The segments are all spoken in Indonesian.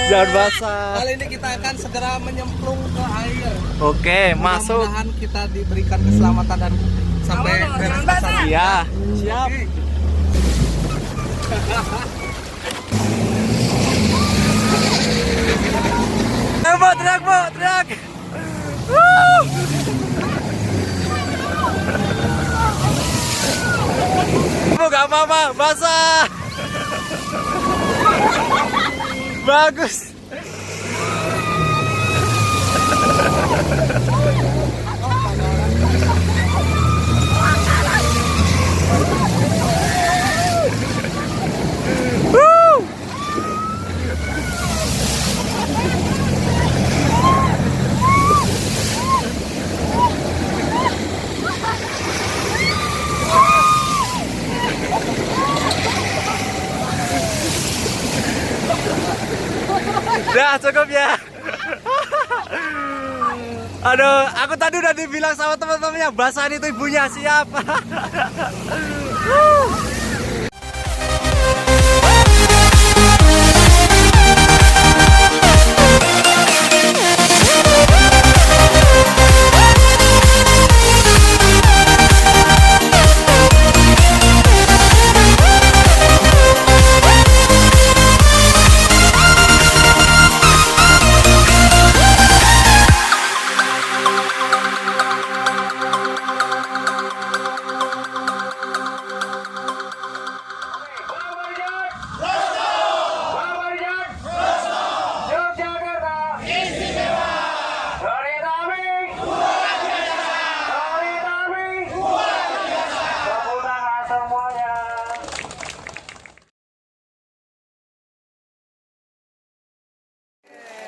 Jangan basah. Kali ini kita akan segera menyemplung ke air. Oke, masuk. Mudah-mudahan kita diberikan keselamatan dan sampai beres kesana. Iya, siap. Oke. Teriak, Bu, teriak. Bu, gak apa-apa, basah. Bagus. Udah cukup ya. Aduh, aku tadi udah dibilang sama teman-temannya basahan itu ibunya, siap.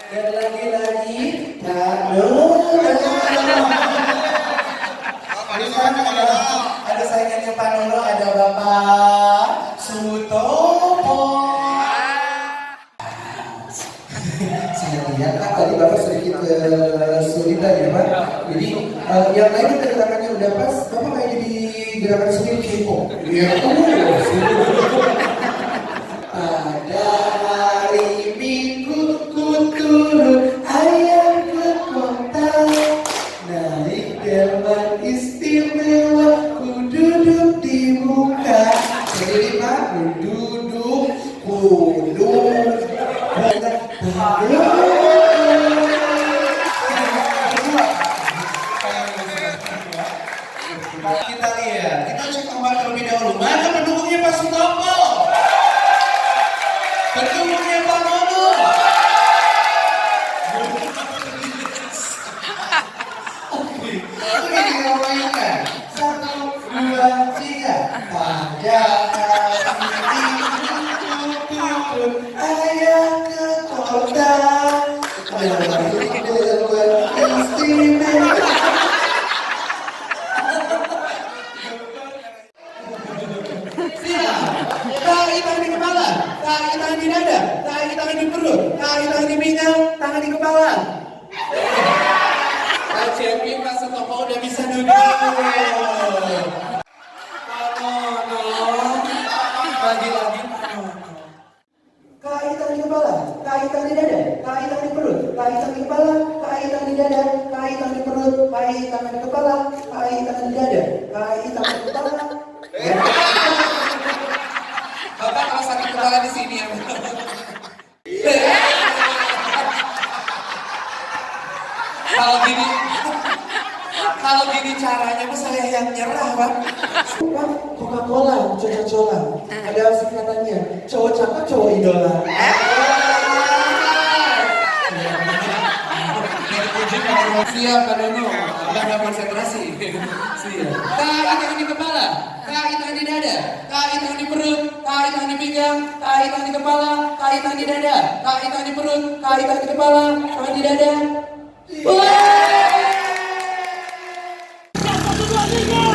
Dan lagi-lagi, ada saingannya Pak Nono, ada Bapak Sutopo. Saya lihat Pak, tadi Bapak sedikit kesulitan ya Pak. Jadi yang lain gerakannya udah pas, Bapak kayak jadi gerakan sendiri K-pop. Iya, pada hari Minggu ku turun ayam ke kota, naik delman istimewa, ku duduk di muka. Jadi Pak, duduk, kita lihat, kita cek nomor terlebih dahulu. Mana pendukungnya Pak Sutopo? Pendukungnya Pak Nono. Oke, ini kita mainkan. 1, 2, 3. Pada hari Minggu turun ayah ke kota, naik delman istimewa. Tarik tangan di kepala, tarik tangan di dada, tarik tangan di perut, tarik tangan di pinggang, tangan di kepala. Pak Cepi, Pak Sutopo udah bisa duduk. Lagi-lagi kaitan di kepala, kaitan di dada, kaitan di perut, kaitan di kepala, kaitan di dada, kaitan di perut, kaitan di kepala, kaitan di dada, kaitan di kepala. Bapak kalau sakit kepala di sini ya. Kalau gini caranya mah saya yang nyerah Pak. Pak, Coca-Cola, Coca-Cola. Ada singkatannya, cowok cakep, cowok idola. Siap Pak Nono, udah konsentrasi. Siap. Tarik tangan di kepala, tarik tangan di dada, tarik tangan di perut, tarik tangan di pinggang, tarik tangan di kepala, tarik tangan di dada, tarik tangan di perut, tarik tangan di kepala, tangan di dada. 1, 2, 3.